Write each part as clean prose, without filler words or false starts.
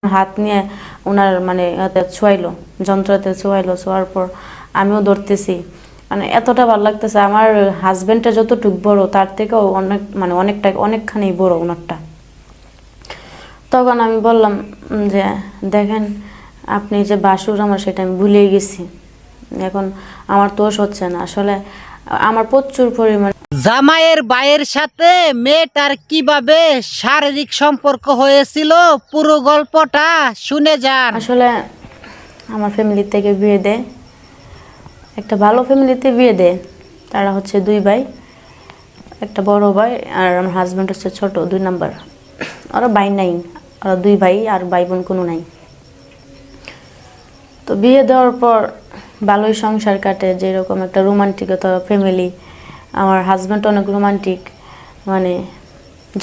হাত নিয়ে ওনার মানে হাতে ছোঁয়াইলো, যন্ত্রতে ছোঁয়াইলো, ছোঁয়ার পর আমিও ধরতেছি। মানে এতটা ভালো লাগতেছে, আমার হাজবেন্ডটা যতটুক বড় তার থেকেও অনেক মানে অনেকখানি বড় ওনারটা। তখন আমি বললাম যে দেখেন আপনি যে বাসুর আমার, সেটা আমি ভুলেই গেছি, এখন আমার দোষ হচ্ছে না, আসলে আমার প্রচুর পরিমাণ। জামাইয়ের ভাইয়ের সাথে মেয়েটার কিভাবে শারীরিক সম্পর্ক হয়েছিল পুরো গল্পটা শুনে যান। আসলে আমার ফ্যামিলি থেকে বিয়ে দেয়, একটা ভালো ফ্যামিলিতে বিয়ে দেয়। তারা হচ্ছে দুই ভাই, একটা বড় ভাই আর আমার হাজব্যান্ড হচ্ছে ছোট 2 নাম্বার। ওরা ভাই নাই, ওরা দুই ভাই, আর ভাই বোন কোনো নাই। তো বিয়ে দেওয়ার পর ভালোই সংসার কাটে, যেরকম একটা রোমান্টিকতা ফ্যামিলি। আমার হাজব্যান্ড অনেক রোমান্টিক, মানে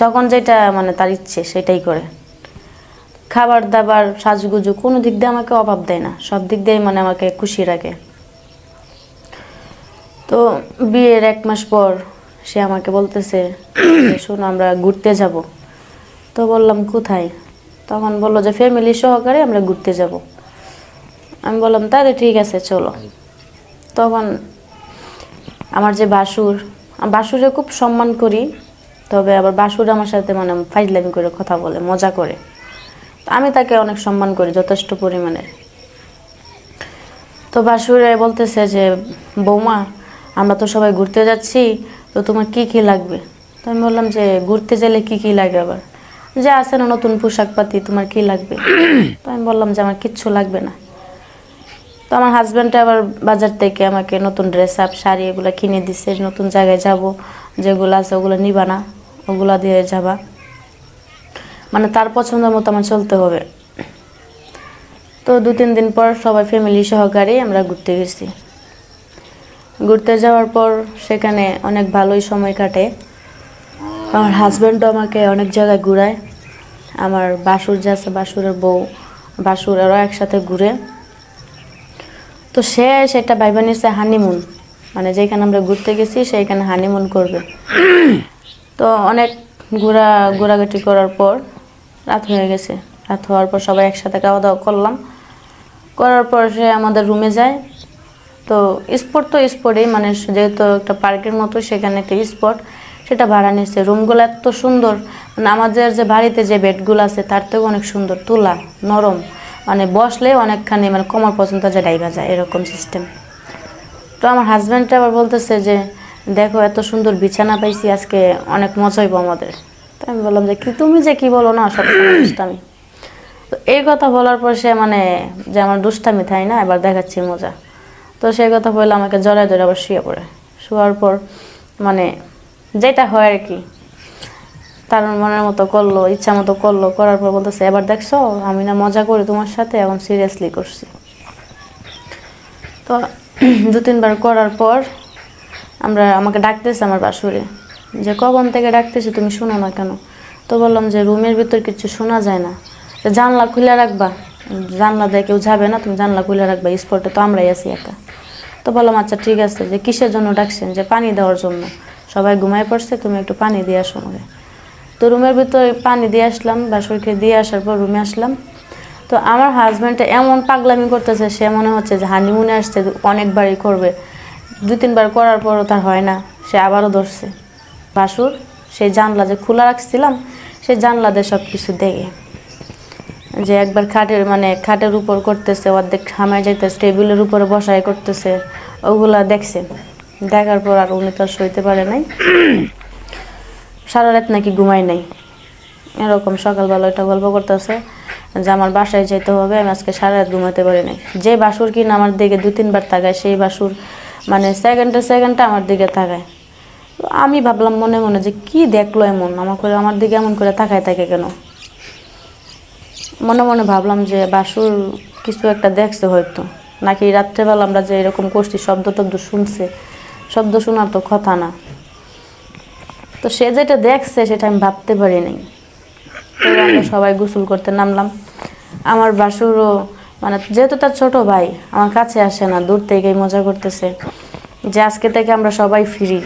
যখন যেটা মানে তার ইচ্ছে সেটাই করে। খাবার দাবার সাজগুজু কোনো দিক দিয়ে আমাকে অভাব দেয় না, সব দিক দিয়ে মানে আমাকে খুশি রাখে। তো বিয়ের 1 মাস পর সে আমাকে বলতেছে যে শোনো আমরা ঘুরতে যাব। তো বললাম কোথায়? তখন বললো যে ফ্যামিলি সহকারে আমরা ঘুরতে যাব। আমি বললাম তাহলে ঠিক আছে চলো। তখন আমার যে বাসুরে খুব সম্মান করি, তবে আবার বাসুর আমার সাথে মানে ফাইজলামি করে কথা বলে, মজা করে। আমি তাকে অনেক সম্মান করি যথেষ্ট পরিমাণে। তো বাসুরে বলতেছে যে বৌমা আমরা তো সবাই ঘুরতে যাচ্ছি, তো তোমার কি কি লাগবে? তো আমি বললাম যে ঘুরতে গেলে কি কি লাগে আবার, যে আছে না নতুন পোশাক পাতি, তোমার কি লাগবে? তো আমি বললাম যে আমার কিচ্ছু লাগবে না। তো আমার হাজব্যান্ডে আবার বাজার থেকে আমাকে নতুন ড্রেস আপ শাড়ি এগুলো কিনে দিচ্ছে, নতুন জায়গায় যাব, যেগুলো আছে ওগুলো নিবা না, ওগুলা দিয়ে যাবা, মানে তার পছন্দের মতো আমার চলতে হবে। তো 2-3 দিন পর সবাই ফ্যামিলি সহকারে আমরা ঘুরতে গেছি। ঘুরতে যাওয়ার পর সেখানে অনেক ভালোই সময় কাটে। আমার হাজব্যান্ডও আমাকে অনেক জায়গায় ঘুরায়। আমার বাসুর যে আছে, বাসুরের বউ, বাসুর ওরা একসাথে ঘুরে। তো সেটা ভাইবা নিচ্ছে হানিমুন, মানে যেখানে আমরা ঘুরতে গেছি সেইখানে হানিমুন করবে। তো অনেক ঘোরাঘুরি করার পর রাত হয়ে গেছে। রাত হওয়ার পর সবাই একসাথে খাওয়া দাওয়া করলাম, করার পর সে আমাদের রুমে যায়। তো স্পটই, মানে যেহেতু একটা পার্কের মতো, সেখানে একটা স্পট, সেটা ভাড়া নিচ্ছে। রুমগুলো এত সুন্দর, মানে আমাদের যে বাড়িতে যে বেডগুলো আছে তার থেকেও অনেক সুন্দর, তুলা নরম, মানে বসলে অনেকখানি মানে কোমর পর্যন্ত যে ডাইবা যায় এরকম সিস্টেম। তো আমার হাজব্যান্ডটা আবার বলতেছে যে দেখো এত সুন্দর বিছানা পাইছি, আজকে অনেক মজা হইব আমাদের। তো আমি বললাম যে তুমি যে কি বলো না, সব দুষ্টামি। তো এই কথা বলার পর সে মানে যে আমার দুষ্টামি তাই না, এবার দেখাচ্ছি মজা। তো সেই কথা বললে আমাকে জড়ায় ধরে আবার শুয়ে পড়ে। শোয়ার পর মানে যেটা হয় আর কি, তার মনের মতো করলো, ইচ্ছা মতো করলো, করার পর বলতেছে এবার দেখছো আমি না মজা করি তোমার সাথে, এখন সিরিয়াসলি করছি। তো 2-3 বার করার পর আমাকে ডাকতেছে আমার বাসুরে, যে কখন থেকে ডাকতেছি তুমি শুনো না কেন? তো বললাম যে রুমের ভিতর কিছু শোনা যায় না, জানলা খুলে রাখবা, জানলা দিয়ে কেউ যাবে না, তুমি জানলা খুলে রাখবা, স্পটে তো আমরাই আছি একা। তো বললাম আচ্ছা ঠিক আছে, যে কিসের জন্য ডাকছেন? যে পানি দেওয়ার জন্য, সবাই ঘুমায় পড়ছে, তুমি একটু পানি দিয়ে আসো আমাকে। তো রুমের ভিতরে পানি দিয়ে আসলাম, বাসুরকে দিয়ে আসার পর রুমে আসলাম। তো আমার হাজব্যান্ডটা এমন পাগলামি করতেছে, সে মনে হচ্ছে যে হানিমুনে আসছে, অনেকবারই করবে। 2-3 বার করার পরও তার হয় না, সে আবারও ধরছে। বাসুর সেই জানলা যে খোলা রাখছিলাম, সেই জানলা দিয়ে সব কিছু দেখে, যে একবার খাটের উপর করতেছে, অর্ধেক হামায় যাইতেছে, টেবিলের উপরে বসায় করতেছে, ওগুলা দেখছে। দেখার পর আর উনি তো আর সইতে পারে নাই, সারা রাত নাকি ঘুমাই নাই। এরকম সকালবেলা একটা গল্প করতেছে যে আমার বাসায় যেতে হবে, আমি আজকে সারা রাত ঘুমাতে পারি নাই। যে বাসুর কিনা আমার দিকে 2-3 বার তাকায়, সেই বাসুর মানে সেকেন্ডে আমার দিকে তাকায়। তো আমি ভাবলাম মনে মনে যে কি দেখলো এমন, আমার দিকে এমন করে তাকায় থাকে কেন? মনে মনে ভাবলাম যে বাসুর কিছু একটা দেখছে হয়তো, নাকি রাত্রেবেলা আমরা যে এরকম করছি শব্দ শুনছে, শব্দ শোনার তো কথা না। তো সে যেটা দেখছে সেটা আমি ভাবতে পারি নাই। তো আমরা সবাই গোসল করতে নামলাম। আমার বাসুরও মানে যেহেতু তার ছোট ভাই আমার কাছে আসে না, দূর থেকেই মজা করতেছে যে আজকে থেকে আমরা সবাই ফ্রি,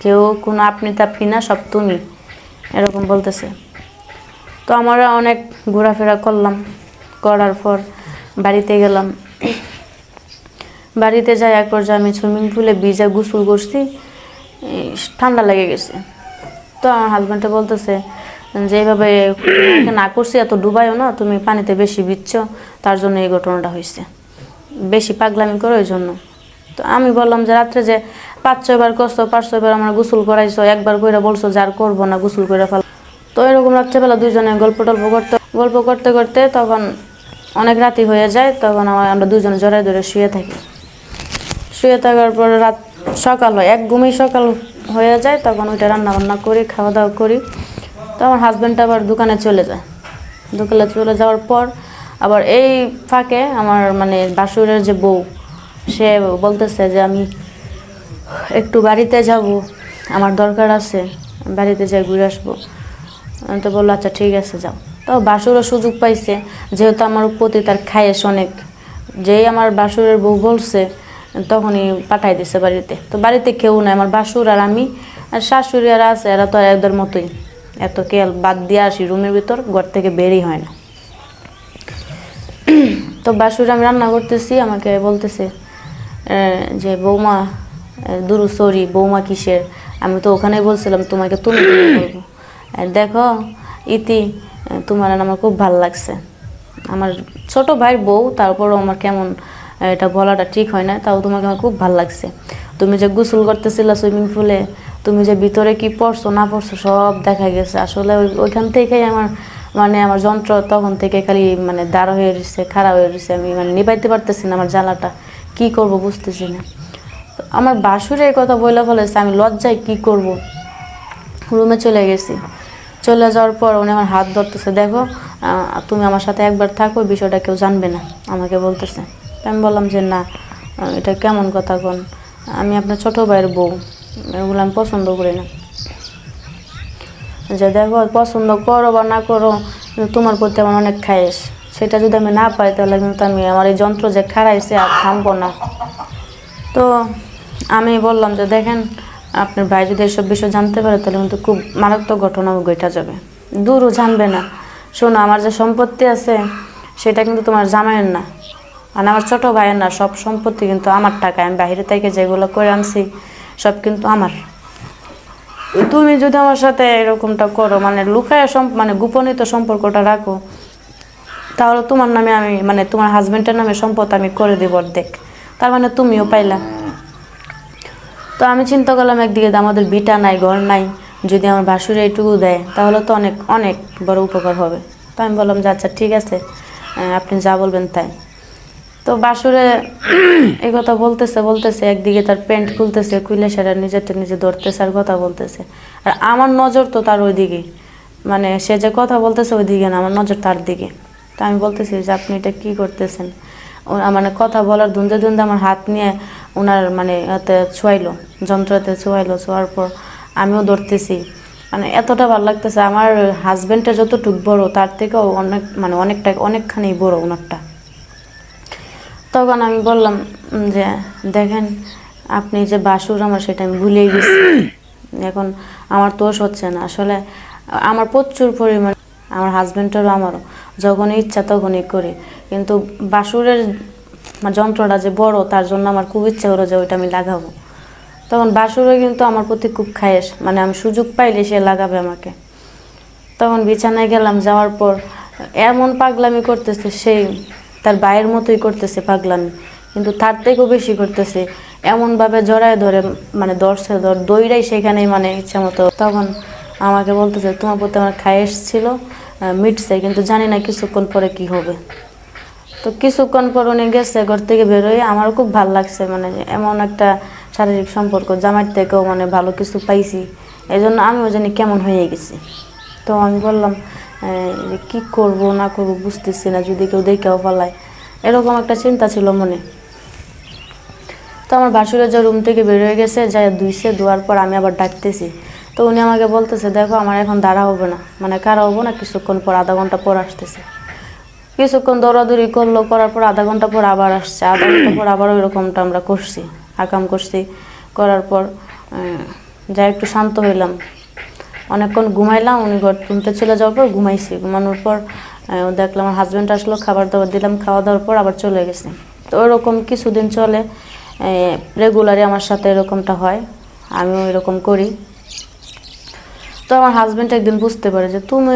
কেউ কোনো আপনি তাপনি না, সব তুমি, এরকম বলতেছে। তো আমরা অনেক ঘোরাফেরা করলাম। করার পর বাড়িতে গেলাম। বাড়িতে যাই এক পর্যায়ে আমি সুইমিং পুলে ভিজা গোসল করছি, ঠান্ডা লেগে গেছে। তো আমার হাজব্যান্ডে বলতেছে যে এইভাবে তোমাকে না করছি, এত ডুবাইও না, তুমি পানিতে বেশি ভিজছো, তার জন্য এই ঘটনাটা হয়েছে, বেশি পাগলামি করো ওই জন্য। তো আমি বললাম যে রাত্রে যে 5-6 বার করছো, 5-6 বার আমার গোসল করাইছো, একবার করে বলছো যে আর করবো না, গোসল করে ফেল। তো এরকম রাত্রেবেলা দুইজনে গল্প করতে করতে তখন অনেক রাতি হয়ে যায়। তখন আমরা দুজনে জড়াই ধরে শুয়ে থাকি। শুয়ে থাকার পরে সকাল হয়, এক ঘুমেই সকাল হয়ে যায়। তখন ওইটা রান্না বান্না করি, খাওয়া দাওয়া করি। তো আমার হাজব্যান্ড আবার দোকানে চলে যায়। দোকানে চলে যাওয়ার পর আবার এই ফাঁকে আমার মানে বাসুরের যে বউ, সে বলতেছে যে আমি একটু বাড়িতে যাব, আমার দরকার আছে, বাড়িতে যাই ঘুরে আসবো। তো বললো আচ্ছা ঠিক আছে যাও। তো বাসুরও সুযোগ পাইছে, যেহেতু আমার প্রতি তার খায়েশ অনেক, যেই আমার বাসুরের বউ বলছে তখনই পাঠাই দিছে বাড়িতে। তো বাড়িতে কেউ নাই, আমার বাসুর আর আমি আর শাশুড়ি আর আছে, এরা তো এদের মতোই, এত কেল বাদ দিয়ে আসি রুমের ভিতর, ঘর থেকে বেরই হয় না। তো বাসুর আমি রান্না করতেছি, আমাকে বলতেছে যে বৌমা দুরু সরি, বৌমা কিসের, আমি তো ওখানেই বলছিলাম তোমাকে তুমি বলবো। দেখো ইতি, তোমার আমার খুব ভালো লাগছে, আমার ছোট ভাইয়ের বউ, তারপরও আমার কেমন এটা বলাটা ঠিক হয় না, তাও তোমাকে আমার খুব ভালো লাগছে। তুমি যে গোসল করতেছিলা সুইমিং পুলে, তুমি যে ভিতরে কি পড়ছো না পড়ছো সব দেখা গেছে। আসলে ওইখান থেকেই আমার মানে আমার যন্ত্র তখন থেকে খালি মানে দাঁড় হয়ে রয়েছে, খারাপ হয়ে রয়েছে, আমি মানে নিবাইতে পারতেছি না, আমার জ্বালাটা কি করব বুঝতেছি না। তো আমার বাসুরে এই কথা বলে ফেলেছে, আমি লজ্জায় কি করব, রুমে চলে গেছি। চলে যাওয়ার পর উনি আমার হাত ধরতেছে, দেখো তুমি আমার সাথে একবার থাকো, বিষয়টা কেউ জানবে না, আমাকে বলতেছে। আমি বললাম যে না, এটা কেমন কথা কোন, আমি আপনার ছোট ভাইয়ের বউ, এগুলো আমি পছন্দ করি না। যে দেখো পছন্দ করো বা না করো, তোমার প্রতি আমার অনেক খায়েশ, সেটা যদি আমি না পাই তাহলে কিন্তু আমি আমার এই যন্ত্র যে খারাইছে আর থামবো না। তো আমি বললাম যে দেখেন, আপনার ভাই যদি এসব বিষয় জানতে পারে তাহলে কিন্তু খুব মারাত্মক ঘটনা ঘটে যাবে। দূরও জানবে না, শোনো আমার যে সম্পত্তি আছে সেটা কিন্তু তোমার জামাইয়ের না, আর আমার ছোট ভাইয়ের না, সব সম্পত্তি কিন্তু আমার টাকা, আমি বাইরে থেকে যেগুলো করে আনছি সব কিন্তু আমার। তুমি যদি আমার সাথে এরকমটা করো, মানে লুকায় মানে গোপনীয় সম্পর্কটা রাখো, তাহলে তোমার নামে আমি মানে তোমার হাজবেন্ডের নামে সম্পদ আমি করে দেব অর্ধেক, তার মানে তুমিও পাইলা। তো আমি চিন্তা করলাম একদিকে আমাদের ভিটা নাই, ঘর নাই, যদি আমার ভাসুরে এইটুকু দেয় তাহলে তো অনেক অনেক বড় উপকার হবে। তো আমি বললাম যে আচ্ছা ঠিক আছে, আপনি যা বলবেন তাই। তো বাসুরে এই কথা বলতেছে একদিকে তার প্যান্ট খুলতেছে, খুলে সেটা নিজেরটা নিজে ধরতেছে আর কথা বলতেছে, আর আমার নজর তো তার ওইদিকে, মানে সে যে কথা বলতেছে ওইদিকে না, আমার নজর তার দিকে। তো আমি বলতেছি যে আপনি এটা কী করতেছেন, মানে কথা বলার ধুন্দে ধুন্দে আমার হাত নিয়ে ওনার মানে এতে ছোঁয়াইলো, যন্ত্রতে ছোঁয়ার পর আমিও ধরতেছি, মানে এতটা ভালো লাগতেছে। আমার হাজব্যান্ডটা যতটুকু বড় তার থেকেও অনেক মানে অনেকখানি বড় ওনারটা। তখন আমি বললাম যে দেখেন, আপনি যে বাসুর আমার সেটা আমি ভুলেই গেছি, এখন আমার দোষ হচ্ছে না, আসলে আমার প্রচুর পরিমাণ, আমার হাজব্যান্ডেরও আমারও যখনই ইচ্ছা তখনই করি, কিন্তু বাসুরের যন্ত্রটা যে বড় তার জন্য আমার খুব ইচ্ছা হলো যে ওইটা আমি লাগাবো। তখন বাসুরও কিন্তু আমার প্রতি খুব খায়েশ, মানে আমি সুযোগ পাইলে সে লাগাবে আমাকে। তখন বিছানায় গেলাম, যাওয়ার পর এমন পাগলামি করতেছে, সেই তার ভাইয়ের মতোই করতেছে পাগলামি, কিন্তু তার থেকেও বেশি করতেছে, এমনভাবে জড়ায় ধরে মানে দইরাই সেখানেই মানে ইচ্ছা মতো। তখন আমাকে বলতেছে তোমার প্রতি আমার খায়েশ ছিল, মিটছে, কিন্তু জানি না কিছুক্ষণ পরে কি হবে। তো কিছুক্ষণ পর উনি গেছে, ঘর থেকে বেরোয় আমারও খুব ভালো লাগছে, মানে এমন একটা শারীরিক সম্পর্ক, জামাইয়ের থেকেও মানে ভালো কিছু পাইছি, এই জন্য আমিও জানি কেমন হয়ে গেছি। তো আমি বললাম কি করব না করব বুঝতেছি না, যদি কেউ দেখেও ফেলায়, এরকম একটা চিন্তা ছিল মনে। তো আমার ভাসুরের যে রুম থেকে বের হয়ে গেছে, যাই ধোয়ার পর আমি আবার ডাকতেছি। তো উনি আমাকে বলতেছে দেখো আমার এখন দাঁড়া হবে না, মানে কারা হবো না, কিছুক্ষণ পর আধা ঘন্টা পর আসতেছে। কিছুক্ষণ দৌড়াদৌড়ি করলো, করার পর আধা ঘন্টা পর আবার আসছে, আধা ঘন্টা পর আবার ওই রকমটা আমরা করছি, আকাম করছি। করার পর যাই একটু শান্ত হইলাম, অনেকক্ষণ ঘুমাইলাম, উনি ঘুমতে চলে যাওয়ার পর ঘুমাইছি। ঘুমানোর পর দেখলাম আমার হাজব্যান্ড আসলো, খাবার দাবার দিলাম, খাওয়া দাওয়ার পর আবার চলে গেছে। তো ওরকম কিছুদিন চলে, রেগুলারই আমার সাথে এরকমটা হয়, আমিও এরকম করি। তো আমার হাজব্যান্ড একদিন বুঝতে পারে যে তুমি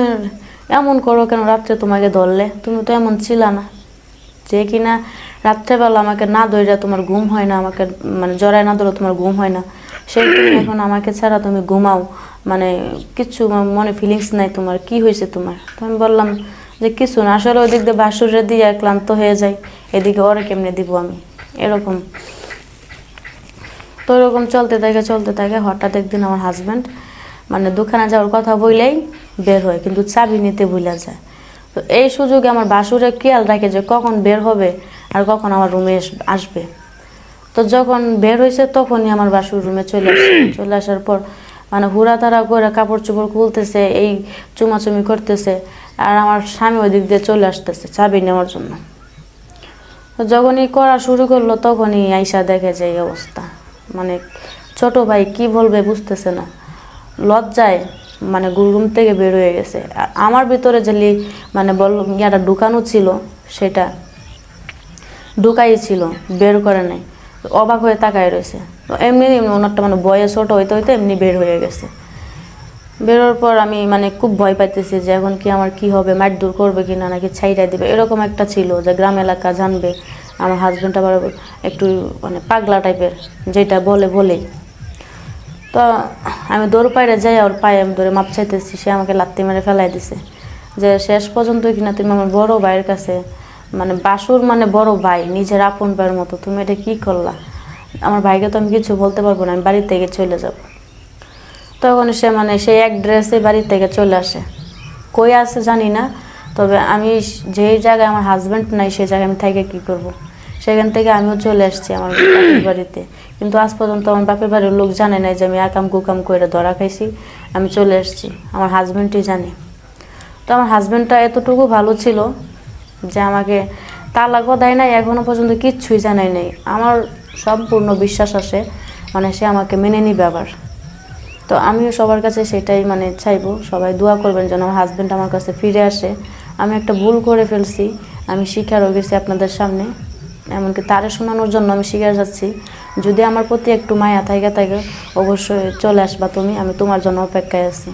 এমন করো কেন, রাত্রে তোমাকে ধরলে, তুমি তো এমন ছিলা না, যে কিনা রাত্রেবেলা আমাকে না ধরে তোমার ঘুম হয় না, আমাকে মানে জড়ায় না ধরো তোমার ঘুম হয় না, সেই তুমি এখন আমাকে ছাড়া তুমি ঘুমাও, মানে কিচ্ছু মনে ফিলিংস নাই তোমার, কি হয়েছে তোমার? তো আমি বললাম যে কিছু না, আসলে ওই দিক দিয়ে বাসুরে দিয়ে ক্লান্ত হয়ে যায়, এদিকে ওরে কেমনে দিব আমি, এরকম। তো এরকম চলতে থাকে, হঠাৎ একদিন আমার হাজব্যান্ড মানে দোকানে যাওয়ার কথা বললেই বের হয়, কিন্তু চাবি নিতে ভুলে যায়। তো এই সুযোগে আমার বাসুরে খেয়াল রাখে যে কখন বের হবে আর কখন আমার রুমে আসবে। তো যখন বের হয়েছে তখনই আমার বাসুর রুমে চলে আসার পর মানে হুড়াতাড়া করে কাপড় চোপড় খুলতেছে, এই চুমাচুমি করতেছে, আর আমার স্বামী ওই দিক দিয়ে চলে আসতেছে চাবি নেওয়ার জন্য। তো যখনই করা শুরু করলো তখনই আইসা দেখে যে এই অবস্থা, মানে ছোট ভাই কি বলবে বুঝতেছে না, লজ্জায় মানে রুম থেকে বের হয়ে গেছে। আর আমার ভিতরে যে মানে ইয়াটা ঢুকানো ছিল সেটা ঢুকাই ছিল, বের করে নাই। তো অবাক হয়ে তাকায় রয়েছে। তো এমনি ওনারটা মানে বয়স ছোটো হইতে হইতে এমনি বের হয়ে গেছে। বেরোর পর আমি মানে খুব ভয় পাইতেছি যে এখন কি আমার কি হবে, মারধর করবে কি না, নাকি ছাইড়া দিবে, এরকম একটা ছিল যে গ্রাম এলাকা জানবে। আমার হাজব্যান্ড আবার একটু মানে পাগলা টাইপের, যেটা বলেই। তো আমি দৌড় পাইরে যাই, ওর পায়ে আমি ধরে মাপ চাইতেছি, সে আমাকে লাত্তি মেরে ফেলাই দিছে। যে শেষ পর্যন্ত কিনা তুমি আমার বড় ভাইয়ের কাছে, মানে বাসুর মানে বড় ভাই, নিজের আপন ভাইয়ের মতো, তুমি এটা কি করলা? আমার ভাইকে তো আমি কিছু বলতে পারবো না, আমি বাড়ি থেকে চলে যাব। তখন সে মানে সেই এক ড্রেসে বাড়ি থেকে চলে আসে, কই আসে জানি না। তবে আমি যেই জায়গায় আমার হাজব্যান্ড নাই সেই জায়গায় আমি থেকে কী করব। সেখান থেকে আমিও চলে আসছি আমার বাপের বাড়িতে, কিন্তু আজ পর্যন্ত আমার বাপের বাড়ির লোক জানে না যে আমি আকাম কুকাম করে ধরা খাইছি, আমি চলে আসছি, আমার হাজব্যান্ডই জানে। তো আমার হাজব্যান্ডটা এতটুকু ভালো ছিল যে আমাকে তালাকও দেয় নাই, এখনও পর্যন্ত কিচ্ছুই জানাই নাই। আমার সম্পূর্ণ বিশ্বাস আসে মানে সে আমাকে মেনে নিবে আবার। তো আমিও সবার কাছে সেটাই মানে চাইবো, সবাই দোয়া করবেন যেন আমার হাজব্যান্ড আমার কাছে ফিরে আসে। আমি একটা ভুল করে ফেলছি, আমি স্বীকার হয়ে গেছি আপনাদের সামনে, এমনকি তারে শোনানোর জন্য আমি শিখে যাচ্ছি। যদি আমার প্রতি একটু মায়া থাকে অবশ্যই চলে আসবা তুমি, আমি তোমার জন্য অপেক্ষায় আছি।